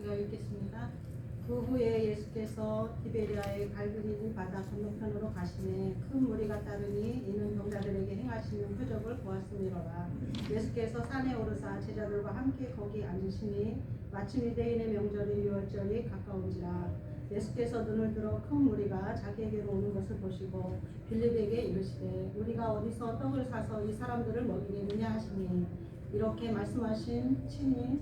제가 읽겠습니다. 그 후에 예수께서 티베리아의 갈릴리 바다 건너편으로 가시매 큰 무리가 따르니 이는 병자들에게 행하시는 표적을 보았음이로라. 예수께서 산에 오르사 제자들과 함께 거기 앉으시니 마침 유대인의 명절인 유월절이 가까운지라. 예수께서 눈을 들어 큰 무리가 자기에게로 오는 것을 보시고 빌립에게 이르시되 우리가 어디서 떡을 사서 이 사람들을 먹이겠느냐 하시니 이렇게 말씀하신 친히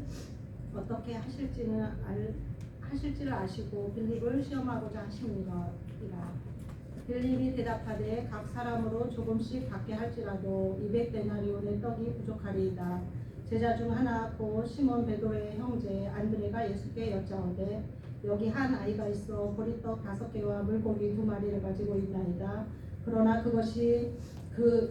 어떻게 하실지를 아시고 빌립을 시험하고자 하십니다. 빌립이 대답하되 각 사람으로 조금씩 받게 할지라도 200데나리온의 떡이 부족하리이다. 제자 중 하나 곧 시몬 베드로의 형제 안드레가 예수께 여짜오되 여기 한 아이가 있어 보리떡 5개와 물고기 2마리를 가지고 있나이다. 그러나 그것이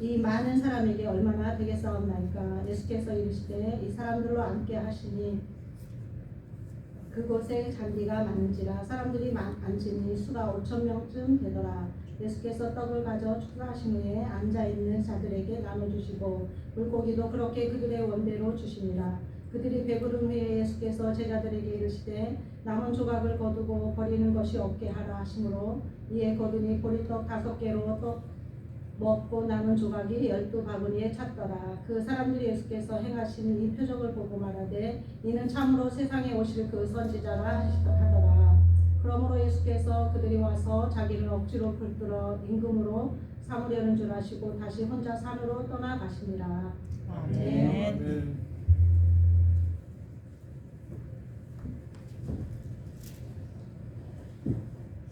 이 많은 사람에게 얼마나 되겠사옵나이까. 예수께서 이르시되 이 사람들로 앉게 하시니 그곳에 잔디가 많은지라. 사람들이 앉으니 수가 5,000명쯤 되더라. 예수께서 떡을 가져 축사하신 후에 앉아있는 자들에게 나눠주시고 물고기도 그렇게 그들의 원대로 주시니라. 그들이 배부른 후에 예수께서 제자들에게 이르시되 남은 조각을 거두고 버리는 것이 없게 하라 하시므로 이에 거두니 보리떡 5개로 떡 먹고 남은 조각이 12바구니에 찼더라. 그 사람들이 예수께서 행하신 이 표적을 보고 말하되 이는 참으로 세상에 오실 그 선지자라 하더라. 그러므로 예수께서 그들이 와서 자기를 억지로 붙들어 임금으로 삼으려는 줄 아시고 다시 혼자 산으로 떠나가시니라. 아멘.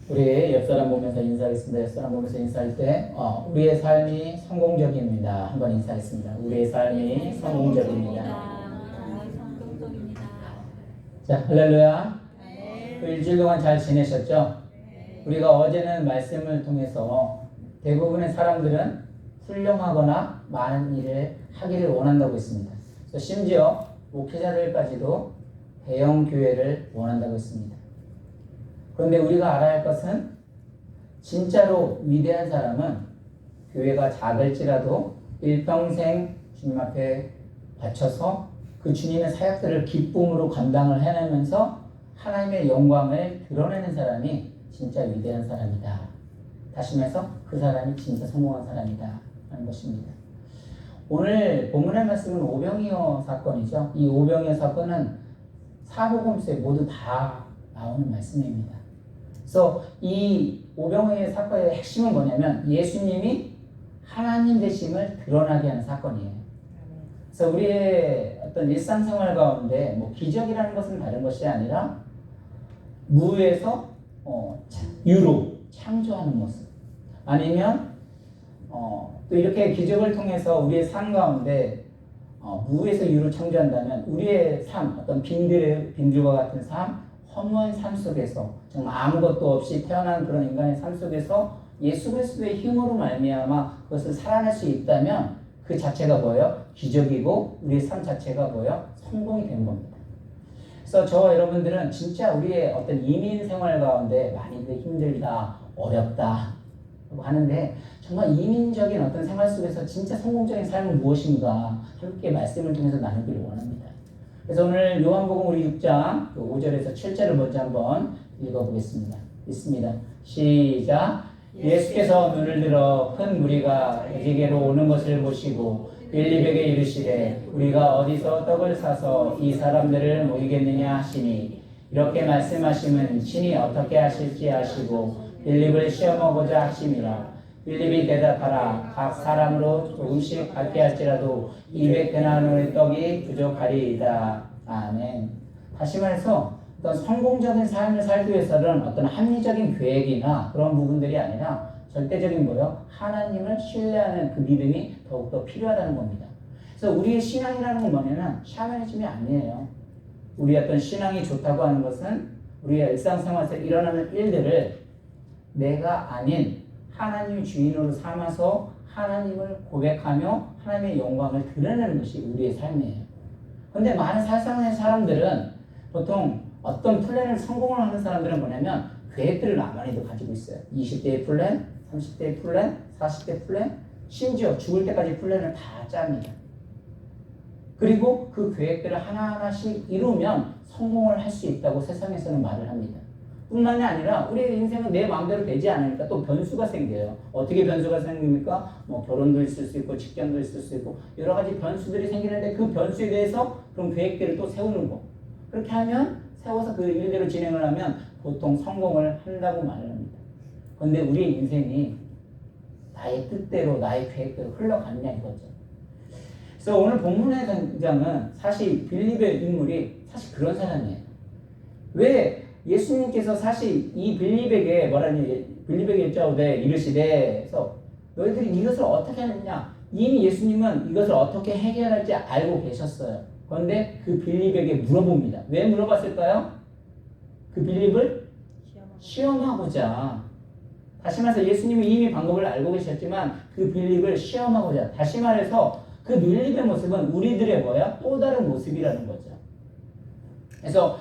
우리 옆사람 보면서 인사하겠습니다. 옆사람 보면서 인사할 때 우리의 삶이 성공적입니다. 한번 인사하겠습니다. 우리의 삶이 성공적입니다. 자, 할렐루야. 그 일주일 동안 잘 지내셨죠? 우리가 어제는 말씀을 통해서 대부분의 사람들은 훌륭하거나 많은 일을 하기를 원한다고 했습니다. 그래서 심지어 목회자들까지도 대형 교회를 원한다고 했습니다. 그런데 우리가 알아야 할 것은 진짜로 위대한 사람은 교회가 작을지라도 일평생 주님 앞에 바쳐서 그 주님의 사역들을 기쁨으로 감당을 해내면서 하나님의 영광을 드러내는 사람이 진짜 위대한 사람이다. 다시 말해서 그 사람이 진짜 성공한 사람이다 하는 것입니다. 오늘 본문의 말씀은 오병이어 사건이죠. 이 오병이어 사건은 사복음서에 모두 다 나오는 말씀입니다. 그래서 이 오병이어 사건의 핵심은 뭐냐면 예수님이 하나님 되심을 드러나게 하는 사건이에요. 그래서 우리의 어떤 일상생활 가운데 기적이라는 것은 다른 것이 아니라 무에서 유로 창조하는 모습, 아니면 또 이렇게 기적을 통해서 우리의 삶 가운데 무에서 유로 창조한다면 우리의 삶, 어떤 빈들과 같은 삶, 허무한 삶 속에서 정말 아무것도 없이 태어난 그런 인간의 삶 속에서 예수 그리스도의 힘으로 말미암아 그것을 살아낼 수 있다면 그 자체가 뭐예요? 기적이고 우리의 삶 자체가 뭐예요? 성공이 된 겁니다. 그래서 저와 여러분들은 진짜 우리의 어떤 이민 생활 가운데 많이들 힘들다, 어렵다 하는데 정말 이민적인 어떤 생활 속에서 진짜 성공적인 삶은 무엇인가 함께 말씀을 통해서 나누기를 원합니다. 그래서 오늘 요한복음 우리 6장 5절에서 7절을 먼저 한번 읽어보겠습니다. 있습니다. 시작. 예수께서 눈을 들어 큰 무리가 그에게로 오는 것을 보시고 빌립에게 이르시되 우리가 어디서 떡을 사서 이 사람들을 모이겠느냐 하시니 이렇게 말씀하심은 친히 어떻게 하실지 아시고 빌립을 시험하고자 하심이라. 빌립이 대답하라. 각 사람으로 조금씩 받게 할지라도 200데나리온의 떡이 부족하리이다. 아멘. 다시 말해서 어떤 성공적인 삶을 살기 위해서는 어떤 합리적인 계획이나 그런 부분들이 아니라 절대적인 뭐요? 하나님을 신뢰하는 그 믿음이 더욱더 필요하다는 겁니다. 그래서 우리의 신앙이라는 건 뭐냐면 샤머니즘이 아니에요. 우리의 어떤 신앙이 좋다고 하는 것은 우리의 일상생활에서 일어나는 일들을 내가 아닌 하나님의 주인으로 삼아서 하나님을 고백하며 하나님의 영광을 드러내는 것이 우리의 삶이에요. 그런데 많은 세상의 사람들은 보통 어떤 플랜을 성공을 하는 사람들은 뭐냐면 계획들을 많이도 가지고 있어요. 20대의 플랜, 30대의 플랜, 40대 플랜, 심지어 죽을 때까지 플랜을 다 짭니다. 그리고 그 계획들을 하나하나씩 이루면 성공을 할 수 있다고 세상에서는 말을 합니다. 뿐만이 아니라 우리의 인생은 내 마음대로 되지 않으니까 또 변수가 생겨요. 어떻게 변수가 생깁니까? 뭐 결혼도 있을 수 있고 직장도 있을 수 있고 여러 가지 변수들이 생기는데 그 변수에 대해서 그런 계획들을 또 세우는 거. 그렇게 하면 세워서 그 일대로 진행을 하면 보통 성공을 한다고 말을 합니다. 그런데 우리의 인생이 나의 뜻대로 나의 계획대로 흘러갔냐 이거죠. 그래서 오늘 본문의 등장은 사실 빌립의 인물이 사실 그런 사람이에요. 왜 예수님께서 사실 이 빌립에게 뭐라니 빌립에게 여짜오되 이르시되서 너희들이 이것을 어떻게 하느냐 이미 예수님은 이것을 어떻게 해결할지 알고 계셨어요. 그런데 그 빌립에게 물어봅니다. 왜 물어봤을까요? 그 빌립을 시험하고자. 다시 말해서 예수님이 이미 방법을 알고 계셨지만 그 빌립을 시험하고자. 다시 말해서 그 빌립의 모습은 우리들의 뭐야? 또 다른 모습이라는 거죠. 그래서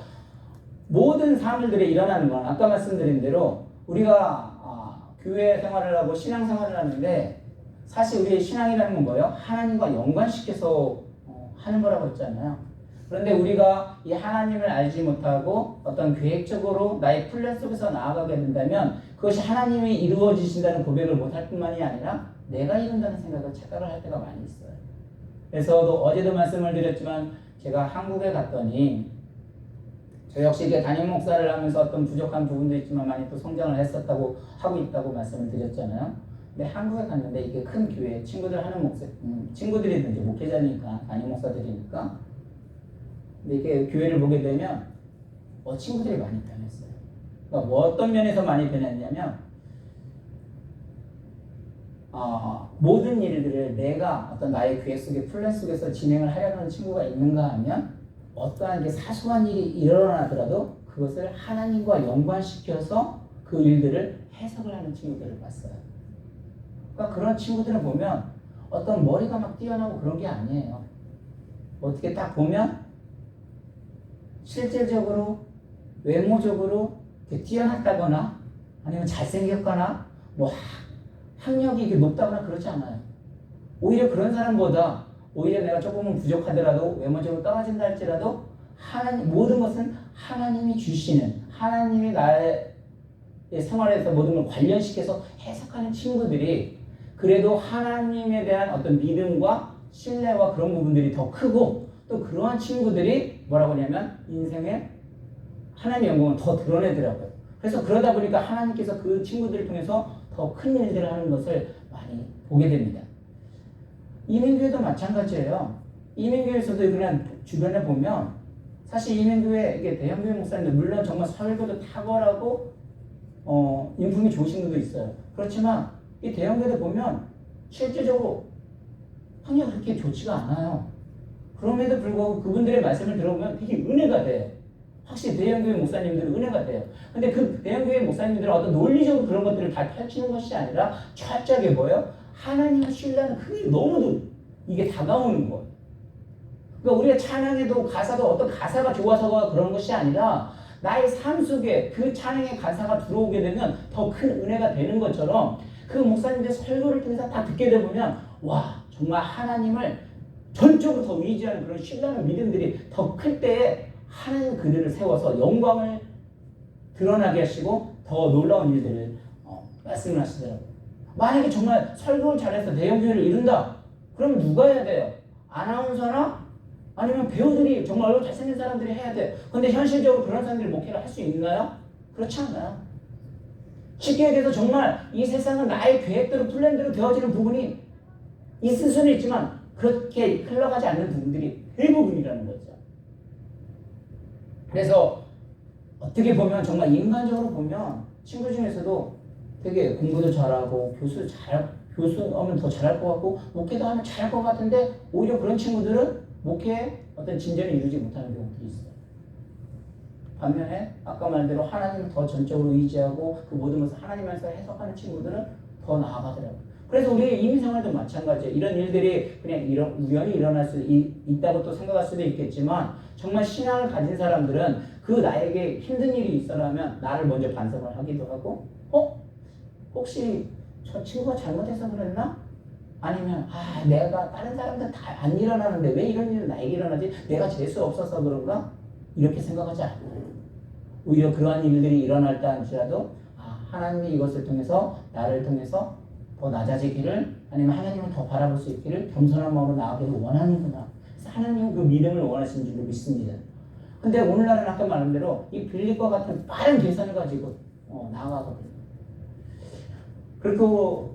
모든 사람들이 일어나는 건 아까 말씀드린 대로 우리가 교회 생활을 하고 신앙 생활을 하는데 사실 우리의 신앙이라는 건 뭐예요? 하나님과 연관시켜서 하는 거라고 했잖아요. 그런데 우리가 이 하나님을 알지 못하고 어떤 계획적으로 나의 플랜 속에서 나아가게 된다면 그것이 하나님이 이루어지신다는 고백을 못할 뿐만이 아니라 내가 이룬다는 생각을 착각을 할 때가 많이 있어요. 그래서 어제도 말씀을 드렸지만 제가 한국에 갔더니 저 역시 이게 담임 목사를 하면서 어떤 부족한 부분도 있지만 많이 또 성장을 했었다고 하고 있다고 말씀을 드렸잖아요. 근데 한국에 갔는데 이게 큰 교회 친구들 하는 목사 친구들이든지 목회자니까 담임 목사들이니까 근데 이게 교회를 보게 되면 친구들이 많이 변했어요. 그러니까 뭐 어떤 면에서 많이 변했냐면 모든 일들을 내가 어떤 나의 계획 속에 플랜 속에서 진행을 하려는 하는 친구가 있는가 하면 어떠한 게 사소한 일이 일어나더라도 그것을 하나님과 연관시켜서 그 일들을 해석을 하는 친구들을 봤어요. 그러니까 그런 친구들을 보면 어떤 머리가 막 뛰어나고 그런 게 아니에요. 어떻게 딱 보면 실질적으로 외모적으로 뛰어났다거나 아니면 잘생겼거나 뭐 학력이 이렇게 높다거나 그렇지 않아요. 오히려 그런 사람보다 오히려 내가 조금은 부족하더라도 외모적으로 떨어진다 할지라도 하나님 모든 것은 하나님이 주시는 하나님이 나의 생활에서 모든 걸 관련시켜서 해석하는 친구들이 그래도 하나님에 대한 어떤 믿음과 신뢰와 그런 부분들이 더 크고 또 그러한 친구들이 뭐라고 하냐면 인생에 하나님의 영광을 더 드러내더라고요. 그래서 그러다 보니까 하나님께서 그 친구들을 통해서 더 큰 일들을 하는 것을 많이 보게 됩니다. 이민교회도 마찬가지예요. 이민교회에서도 그냥 주변에 보면 사실 이민교회 이게 대형교회 목사님들 물론 정말 설교도 탁월하고 인품이 좋으신 분도 있어요. 그렇지만 이 대형교회도 보면 실제적으로 환경이 그렇게 좋지가 않아요. 그럼에도 불구하고 그분들의 말씀을 들어보면 되게 은혜가 돼요. 확실히 대형교회 목사님들은 은혜가 돼요. 근데 그 대형교회 목사님들은 어떤 논리적으로 그런 것들을 다 펼치는 것이 아니라 철저하게 뭐예요? 하나님을 신뢰하는 그게 너무도 이게 다가오는 거예요. 그러니까 우리가 찬양해도 가사도 어떤 가사가 좋아서가 그런 것이 아니라 나의 삶 속에 그 찬양의 가사가 들어오게 되면 더 큰 은혜가 되는 것처럼 그 목사님들 설교를 통해서 다 듣게 되면 와 정말 하나님을 전적으로 더 의지하는 그런 신뢰하는 믿음들이 더 클 때에 하나님 그들을 세워서 영광을 드러나게 하시고 더 놀라운 일들을 말씀을 하시더라고요. 만약에 정말 설교를 잘해서 대형교회를 이룬다. 그럼 누가 해야 돼요? 아나운서나 아니면 배우들이 정말 얼굴 잘생긴 사람들이 해야 돼요. 근데 현실적으로 그런 사람들이 목회를 할 수 있나요? 그렇지 않아요. 쉽게 얘기해서 정말 이 세상은 나의 계획대로 플랜대로 되어지는 부분이 있을 수는 있지만 그렇게 흘러가지 않는 부분들이 대부분이라는 거죠. 그래서 어떻게 보면 정말 인간적으로 보면 친구 중에서도 되게 공부도 잘하고 교수 하면 더 잘할 것 같고 목회도 하면 잘할 것 같은데 오히려 그런 친구들은 목회에 어떤 진전을 이루지 못하는 경우도 있어요. 반면에 아까 말대로 하나님을 더 전적으로 의지하고 그 모든 것을 하나님 안에서 해석하는 친구들은 더 나아가더라고요. 그래서 우리의 임의생활도 마찬가지예요. 이런 일들이 그냥 우연히 일어날 수 있다고 또 생각할 수도 있겠지만 정말 신앙을 가진 사람들은 그 나에게 힘든 일이 있어라면 나를 먼저 반성을 하기도 하고 혹시 저 친구가 잘못해서 그랬나? 아니면 내가 다른 사람들 다 안 일어나는데 왜 이런 일은 나에게 일어나지? 내가 재수 없어서 그런가? 이렇게 생각하지 않아요. 오히려 그러한 일들이 일어날 때 할지라도 하나님이 이것을 통해서 나를 통해서 더 낮아지기를 아니면 하나님을 더 바라볼 수 있기를 겸손한 마음으로 나아가기를 원하는구나. 그래서 하나님은 그 믿음을 원하시는 줄로 믿습니다. 근데 오늘날은 아까 말한 대로 이 빌립과 같은 빠른 계산을 가지고 나아가거든요. 그리고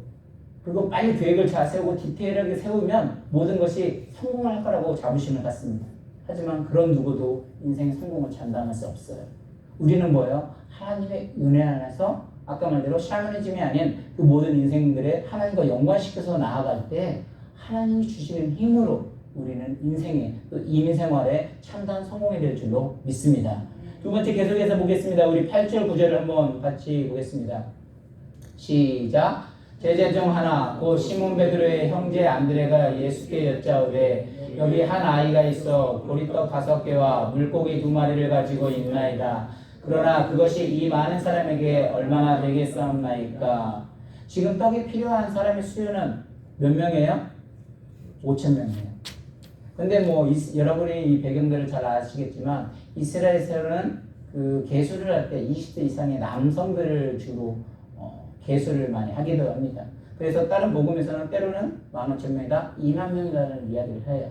빨리 계획을 잘 세우고 디테일하게 세우면 모든 것이 성공할 거라고 자부심을 갖습니다. 하지만 그런 누구도 인생의 성공을 장담할 수 없어요. 우리는 뭐예요? 하나님의 은혜 안에서 아까 말대로 샤머니즘이 아닌 그 모든 인생들의 하나님과 연관시켜서 나아갈 때 하나님이 주시는 힘으로 우리는 인생에 또 이민생활에 참다한 성공이 될 줄로 믿습니다. 두 번째 계속해서 보겠습니다. 우리 8절 9절을 한번 같이 보겠습니다. 시작. 제자 중 하나 곧 시몬 베드로의 형제 안드레가 예수께 여짜오되 여기 한 아이가 있어 보리떡 5개와 물고기 2마리를 가지고 있나이다. 그러나 그것이 이 많은 사람에게 얼마나 되겠사옵나이까. 지금 떡이 필요한 사람의 수요는 몇 명이에요? 5,000명이에요. 근데 여러분이 이 배경들을 잘 아시겠지만 이스라엘에서는 그 계수를 할 때 20세 이상의 남성들을 주로 계수를 많이 하기도 합니다. 그래서 다른 복음에서는 때로는 15,000명이다, 20,000명이라는 이야기를 해요.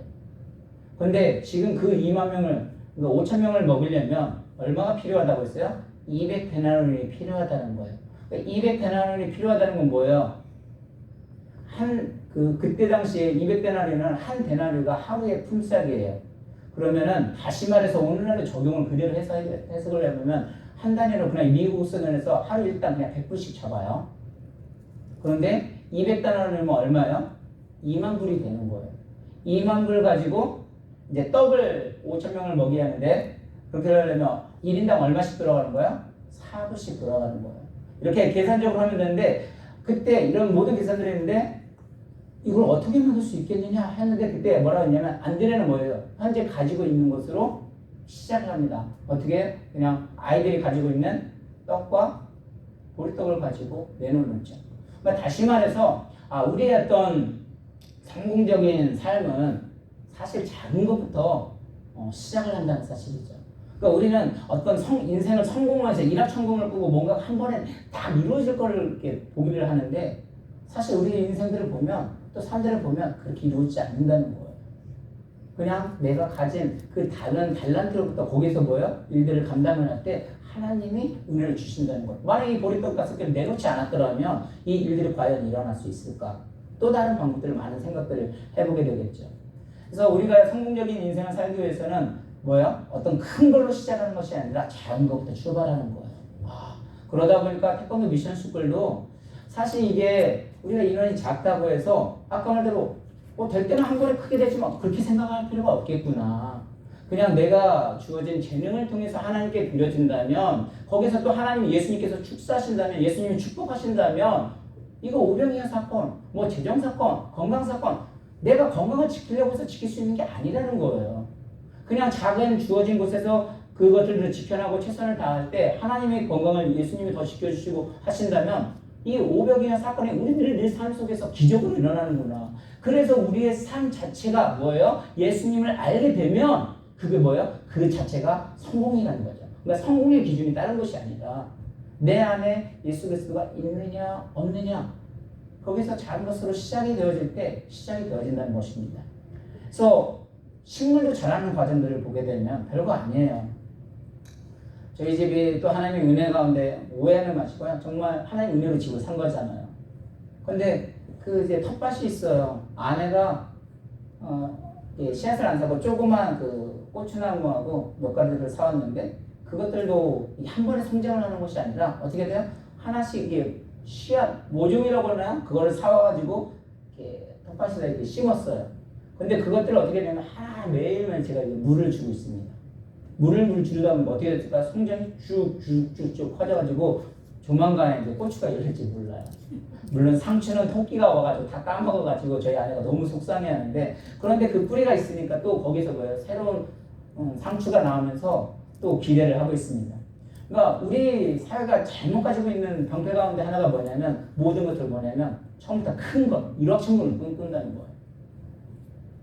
근데 지금 그 20,000명을, 5,000명을 먹이려면 얼마가 필요하다고 했어요? 200데나리온이 필요하다는 거예요. 그러니까 200데나리온이 필요하다는 건 뭐예요? 그때 당시에 200데나리온은 한 데나리온가 하루의 품삯이에요. 그러면은 다시 말해서 오늘날의 적용을 그대로 해석을 해보면 한 단위로 그냥 미국 수준에서 하루 일당 그냥 100불씩 잡아요. 그런데 200데나리온이면 얼마예요? 2만 불이 되는 거예요. 2만 불 가지고 이제 떡을 5,000명을 먹여야 하는데 그렇게 하려면 1인당 얼마씩 들어가는 거예요? 4불씩 들어가는 거예요. 이렇게 계산적으로 하면 되는데 그때 이런 모든 계산들이 했는데 이걸 어떻게 먹을 수 있겠느냐 했는데 그때 뭐라고 했냐면 안드레는 뭐예요? 현재 가지고 있는 것으로 시작을 합니다. 어떻게? 그냥 아이들이 가지고 있는 떡과 보리떡을 가지고 내놓는 거죠. 그러니까 다시 말해서 우리의 어떤 성공적인 삶은 사실 작은 것부터 시작을 한다는 사실이죠. 그러니까 우리는 어떤 인생을 성공해서 일확천금을 꾸고 뭔가 한 번에 다 이루어질 거를 이렇게 보기를 하는데 사실 우리 인생들을 보면 또 삶들을 보면 그렇게 이루어지지 않는다는 거예요. 그냥 내가 가진 그 다른 달란트로부터 거기서 일들을 감당을 할 때 하나님이 은혜를 주신다는 거예요. 만약에 이 보리떡 5개를 내놓지 않았더라면 이 일들이 과연 일어날 수 있을까? 또 다른 방법들을 많은 생각들을 해보게 되겠죠. 그래서 우리가 성공적인 인생을 살기 위해서는 어떤 큰 걸로 시작하는 것이 아니라 작은 것부터 출발하는 거예요. 그러다 보니까 태권도 미션 스쿨도 사실 이게 우리가 인원이 작다고 해서 아까 말대로 될 때는 한 번에 크게 되지만 그렇게 생각할 필요가 없겠구나. 그냥 내가 주어진 재능을 통해서 하나님께 드려진다면 거기서 또 하나님 예수님께서 축사하신다면 예수님이 축복하신다면 이거 오병이어 사건, 재정 사건, 건강 사건 내가 건강을 지키려고 해서 지킬 수 있는 게 아니라는 거예요. 그냥 작은 주어진 곳에서 그것들을 지켜나고 최선을 다할 때 하나님의 건강을 예수님이 더 지켜주시고 하신다면 이 오병이어 사건이 우리들의 늘 삶 속에서 기적으로 일어나는구나. 그래서 우리의 삶 자체가 예수님을 알게 되면 그게 그 자체가 성공이라는 거죠. 그러니까 성공의 기준이 다른 것이 아니라 내 안에 예수 그리스도가 있느냐 없느냐 거기서 작은 것으로 시작이 되어질 때 시작이 되어진다는 것입니다. 그래서 식물도 자라는 과정들을 보게 되면 별거 아니에요. 저희 집이 또 하나님의 은혜 가운데 오해는 마시고요. 정말 하나님의 은혜로 집을 산 거잖아요. 근데 이제 텃밭이 있어요. 아내가 씨앗을 안 사고 조그만 고추나무하고 몇 가지를 사왔는데 그것들도 한 번에 성장을 하는 것이 아니라 어떻게 돼요? 하나씩 이게 씨앗 모종이라고 하나요? 그거를 사와가지고 이렇게 텃밭에다 이렇게 심었어요. 근데 그것들을 어떻게 되냐면 매일매일 제가 물을 주고 있습니다. 물을 주다 보면 어떻게 될까? 성장이 쭉쭉쭉쭉 커져가지고 조만간에 이제 고추가 열릴지 몰라요. 물론 상추는 토끼가 와가지고 다 까먹어가지고 저희 아내가 너무 속상해하는데 그런데 그 뿌리가 있으니까 또 거기서 새로운 상추가 나오면서 또 기대를 하고 있습니다. 그러니까 우리 사회가 잘못 가지고 있는 병폐 가운데 하나가 뭐냐면 모든 것들 처음부터 큰 것, 1억 천금을 꿈꾼다는 거예요.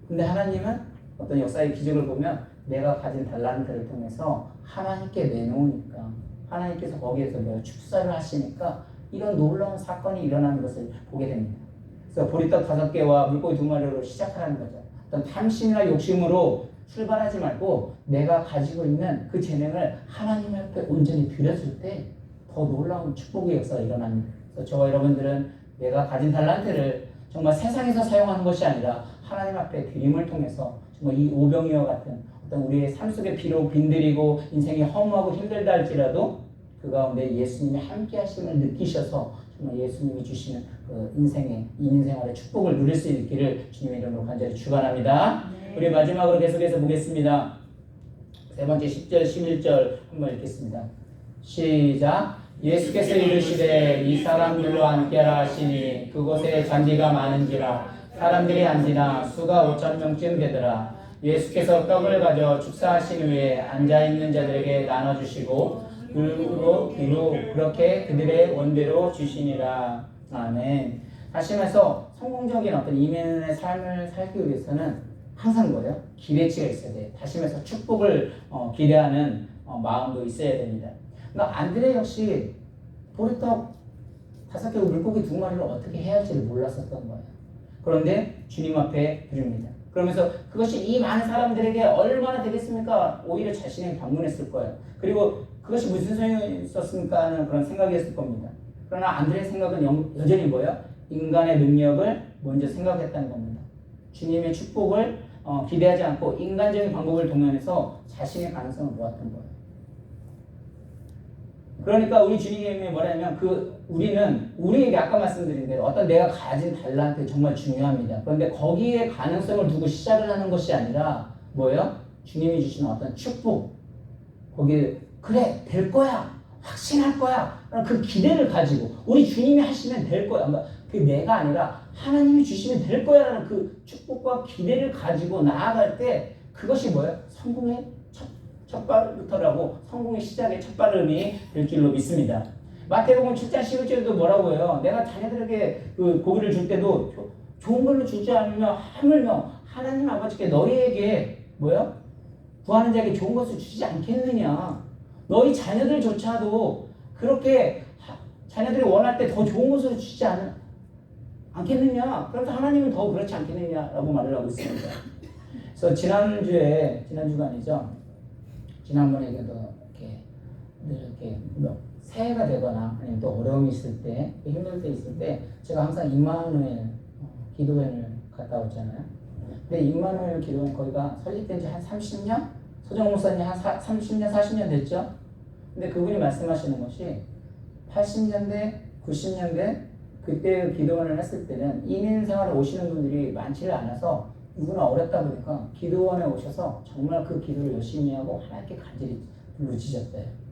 근데 하나님은 어떤 역사의 기적을 보면 내가 가진 달란트를 통해서 하나님께 내놓으니까 하나님께서 거기에서 내가 축사를 하시니까 이런 놀라운 사건이 일어나는 것을 보게 됩니다. 그래서 보리떡 5개와 물고기 2마리로 시작하라는 거죠. 어떤 탐심이나 욕심으로 출발하지 말고 내가 가지고 있는 그 재능을 하나님 앞에 온전히 드렸을 때 더 놀라운 축복의 역사가 일어납니다. 그래서 저와 여러분들은 내가 가진 달란트를 정말 세상에서 사용하는 것이 아니라 하나님 앞에 드림을 통해서 정말 이 오병이와 같은 어떤 우리의 삶 속에 비록 빈들이고 인생이 허무하고 힘들다 할지라도 그 가운데 예수님이 함께 하심을 느끼셔서 정말 예수님이 주시는 그 인생의 인생활의 축복을 누릴 수 있기를 주님의 이름으로 간절히 축원합니다. 네. 우리 마지막으로 계속해서 보겠습니다. 세 번째 10절 11절 한번 읽겠습니다. 시작. 예수께서 이르시되 이 사람들로 앉게라 하시니 그곳에 잔디가 많은지라 사람들이 앉으나 수가 5,000명쯤 되더라. 예수께서 떡을 가져 축사하신 후에 앉아있는 자들에게 나눠주시고 그리고 그렇게 그들의 원대로 주시니라. 아멘. 하시면서 성공적인 어떤 이민의 삶을 살기 위해서는 항상 뭐예요? 기대치가 있어야 돼요. 다시면서 축복을 기대하는 마음도 있어야 됩니다. 그러니까 안드레 역시 보리떡 5개고 물고기 2마리를 어떻게 해야 할지를 몰랐었던 거예요. 그런데 주님 앞에 드립니다. 그러면서 그것이 이 많은 사람들에게 얼마나 되겠습니까? 오히려 자신에게 방문했을 거예요. 그리고 그것이 무슨 소용이 있었습니까? 하는 그런 생각이었을 겁니다. 그러나 안드레의 생각은 여전히 뭐예요? 인간의 능력을 먼저 생각했다는 겁니다. 주님의 축복을 기대하지 않고 인간적인 방법을 동원해서 자신의 가능성을 모았던 거예요. 그러니까 우리 주님이 뭐냐면 우리는 우리에게 아까 말씀드린 대로 어떤 내가 가진 달란트 정말 중요합니다. 그런데 거기에 가능성을 두고 시작을 하는 것이 아니라 뭐예요? 주님이 주시는 어떤 축복, 거기에 그래 될 거야, 확신할 거야, 그 기대를 가지고 우리 주님이 하시면 될 거야. 그러니까 그 내가 아니라 하나님이 주시면 될 거야라는 그 축복과 기대를 가지고 나아갈 때 그것이 뭐예요? 성공의 첫 발부터라고 성공의 시작의 첫 발음이 될 줄로 믿습니다. 마태복음 7장 11절에도 뭐라고 해요? 내가 자녀들에게 그 고기를 줄 때도 좋은 걸로 주지 않으며 하물며 하나님 아버지께 너희에게 뭐요? 구하는 자에게 좋은 것을 주지 않겠느냐? 너희 자녀들조차도 그렇게 자녀들이 원할 때 더 좋은 것을 주지 않겠느냐? 그래서 하나님은 더 그렇지 않겠느냐라고 말을 하고 있습니다. 그래서 지난주가 아니죠? 지난번에 이렇게 새해가 되거나 아니면 또 어려움이 있을 때, 힘들 때 있을 때 제가 항상 임마누엘 기도회를 갔다 왔잖아요. 근데 임마누엘 기도회는 거기가 설립된 지 한 30년? 서정 목사님 한 30년, 40년 됐죠? 근데 그분이 말씀하시는 것이 80년대, 90년대 그때 기도원을 했을 때는 이민 생활을 오시는 분들이 많지를 않아서 누구나 어렵다 보니까 기도원에 오셔서 정말 그 기도를 열심히 하고 하나님께 간절히 부르짖었대요.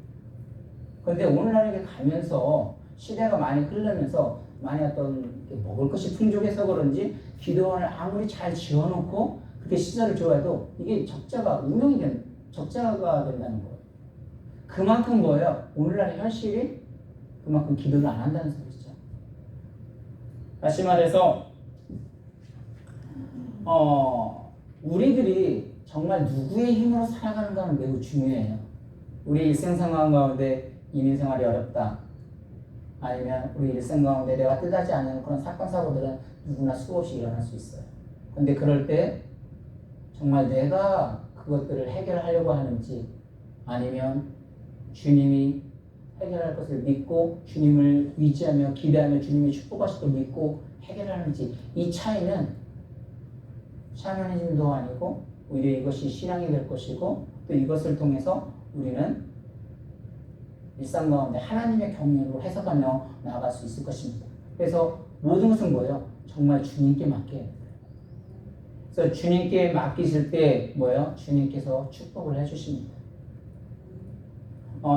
그런데 오늘날 이렇게 가면서 시대가 많이 흐르면서 많이 어떤 먹을 것이 풍족해서 그런지 기도원을 아무리 잘 지어놓고 그렇게 시설을 좋아해도 이게 적자가 된다는 거예요. 그만큼 뭐예요? 오늘날의 현실이 그만큼 기도를 안 한다는 소리죠. 다시 말해서 우리들이 정말 누구의 힘으로 살아가는가는 매우 중요해요. 우리 일생 상황 가운데 이민 생활이 어렵다. 아니면 우리 일생 가운데 내가 뜻하지 않은 그런 사건 사고들은 누구나 수없이 일어날 수 있어요. 근데 그럴 때 정말 내가 그것들을 해결하려고 하는지 아니면 주님이 해결할 것을 믿고 주님을 의지하며 기대하며 주님이 축복하실 걸 믿고 해결하는지 이 차이는 샤머니즘도 아니고 오히려 이것이 신앙이 될 것이고 또 이것을 통해서 우리는 일상 가운데 하나님의 경륜으로 해석하며 나아갈 수 있을 것입니다. 그래서 모든 것은 뭐예요? 정말 주님께 맡겨야 돼요. 그래서 주님께 맡기실 때 뭐예요? 주님께서 축복을 해주십니다.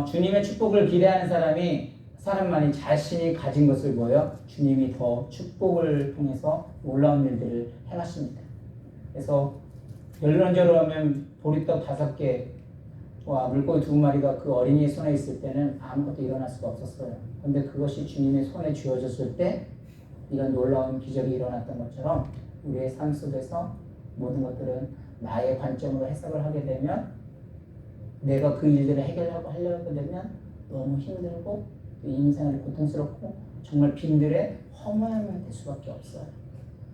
주님의 축복을 기대하는 사람만이 자신이 가진 것을 뭐예요? 주님이 더 축복을 통해서 놀라운 일들을 행하십니다. 그래서 결론적으로 하면 보리떡 5개와 물고기 2마리가 그 어린이의 손에 있을 때는 아무것도 일어날 수가 없었어요. 그런데 그것이 주님의 손에 쥐어졌을 때 이런 놀라운 기적이 일어났던 것처럼 우리의 삶 속에서 모든 것들은 나의 관점으로 해석을 하게 되면 내가 그 일들을 하려고 되면 너무 힘들고 인생을 고통스럽고 정말 빈들에 허무함이 될 수밖에 없어요.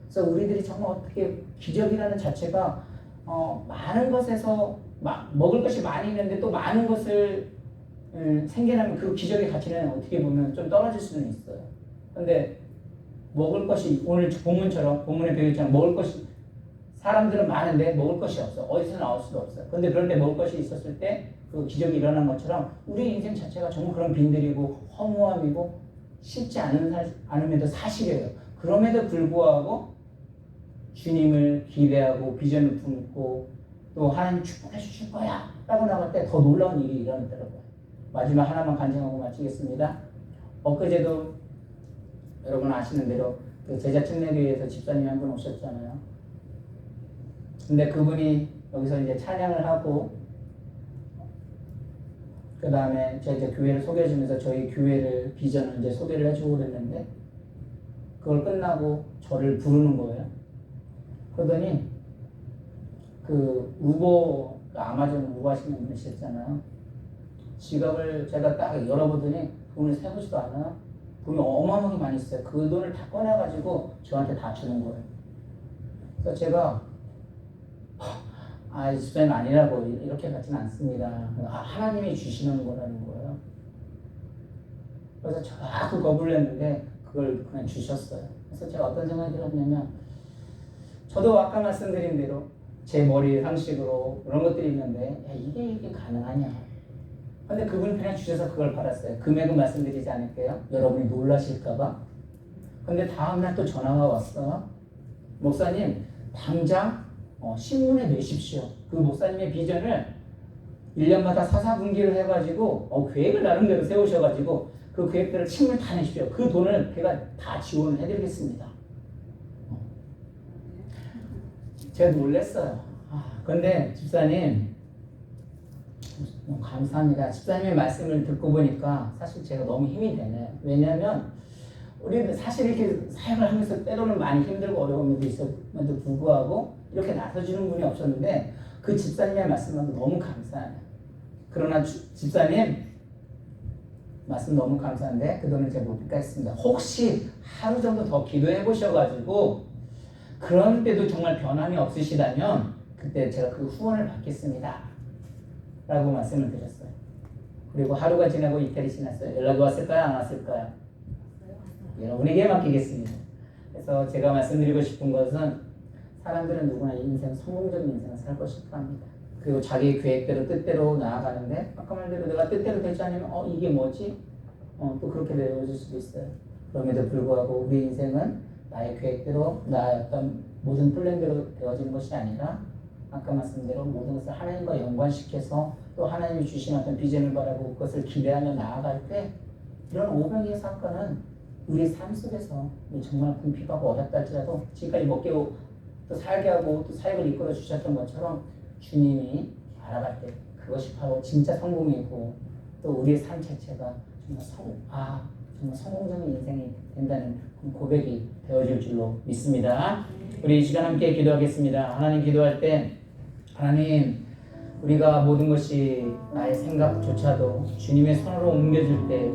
그래서 우리들이 정말 어떻게 기적이라는 자체가 많은 것에서 먹을 것이 많이 있는데 또 많은 것을 생겨나면 그 기적의 가치는 어떻게 보면 좀 떨어질 수는 있어요. 근데 먹을 것이 오늘 본문처럼 본문의 배우처럼 먹을 것이 사람들은 많은데 먹을 것이 없어. 어디서 나올 수도 없어. 근데 그럴 때 먹을 것이 있었을 때 그 기적이 일어난 것처럼 우리 인생 자체가 정말 그런 빈들이고 허무함이고 쉽지 않음에도 사실이에요. 그럼에도 불구하고 주님을 기대하고 비전을 품고 또 하나님 축복해 주실 거야 라고 나갈 때 더 놀라운 일이 일어나더라고요. 마지막 하나만 간증하고 마치겠습니다. 엊그제도 여러분 아시는 대로 그 제자 침례교회에서 집사님이 한 분 오셨잖아요. 근데 그분이 여기서 이제 찬양을 하고 그 다음에 제가 이제 교회를 소개해주면서 저희 교회를 비전을 이제 소개를 해주고 그랬는데 그걸 끝나고 저를 부르는 거예요. 그러더니 그 우버 아마존 우버 하시는 분이셨잖아요. 지갑을 제가 딱 열어보더니 돈을 세보지도 않아요. 돈이 어마어마하게 많이 있어요. 그 돈을 다 꺼내가지고 저한테 다 주는 거예요. 그래서 제가 집사님 아니라고 이렇게 같지는 않습니다. 하나님이 주시는 거라는 거예요. 그래서 자꾸 거부를 했는데 그걸 그냥 주셨어요. 그래서 제가 어떤 생각이 들었냐면 저도 아까 말씀드린 대로 제 머리 상식으로 그런 것들이 있는데 이게 가능하냐. 근데 그분이 그냥 주셔서 그걸 받았어요. 금액은 말씀드리지 않을게요. 여러분이 놀라실까봐. 근데 다음날 또 전화가 왔어요. 목사님 당장 신문에 내십시오. 그 목사님의 비전을 1년마다 사사분기를 해가지고 계획을 나름대로 세우셔가지고 그 계획들을 신문에 다 내십시오. 그 돈을 제가 다 지원을 해드리겠습니다. 제가 놀랐어요. 근데 집사님 감사합니다. 집사님의 말씀을 듣고 보니까 사실 제가 너무 힘이 되네요. 왜냐하면 우리는 사실 이렇게 사역을 하면서 때로는 많이 힘들고 어려움도 있었는데도 불구하고 이렇게 나서주는 분이 없었는데 그 집사님의 말씀은 너무 감사해요. 그러나 집사님 말씀 너무 감사한데 그 돈은 제가 못 받겠습니다. 혹시 하루 정도 더 기도해 보셔가지고 그런 때도 정말 변함이 없으시다면 그때 제가 그 후원을 받겠습니다 라고 말씀을 드렸어요. 그리고 하루가 지나고 이틀이 지났어요. 연락이 왔을까요? 안 왔을까요? 여러분에게 맡기겠습니다. 그래서 제가 말씀드리고 싶은 것은 사람들은 누구나 인생, 성공적인 인생을 살고 싶어 합니다. 그리고 자기 계획대로 뜻대로 나아가는데 아까 말대로 내가 뜻대로 되지 않으면 이게 뭐지? 또 그렇게 되어질 수도 있어요. 그럼에도 불구하고 우리 인생은 나의 계획대로 나의 어떤 모든 플랜대로 되어지는 것이 아니라 아까 말씀대로 모든 것을 하나님과 연관시켜서 또 하나님이 주신 어떤 비전을 바라고 그것을 기대하며 나아갈 때 이런 오병이의 사건은 우리 삶 속에서 정말 궁핍하고 어렵다 할지라도 지금까지 먹게 또 살게 하고 또 사역을 이끌어 주셨던 것처럼 주님이 알아갈 때 그것이 바로 진짜 성공이고 또 우리의 삶 자체가 정말 성공적인 인생이 된다는 고백이 되어질 줄로 믿습니다. 우리 이 시간 함께 기도하겠습니다. 하나님 기도할 때 하나님 우리가 모든 것이 나의 생각조차도 주님의 손으로 옮겨질 때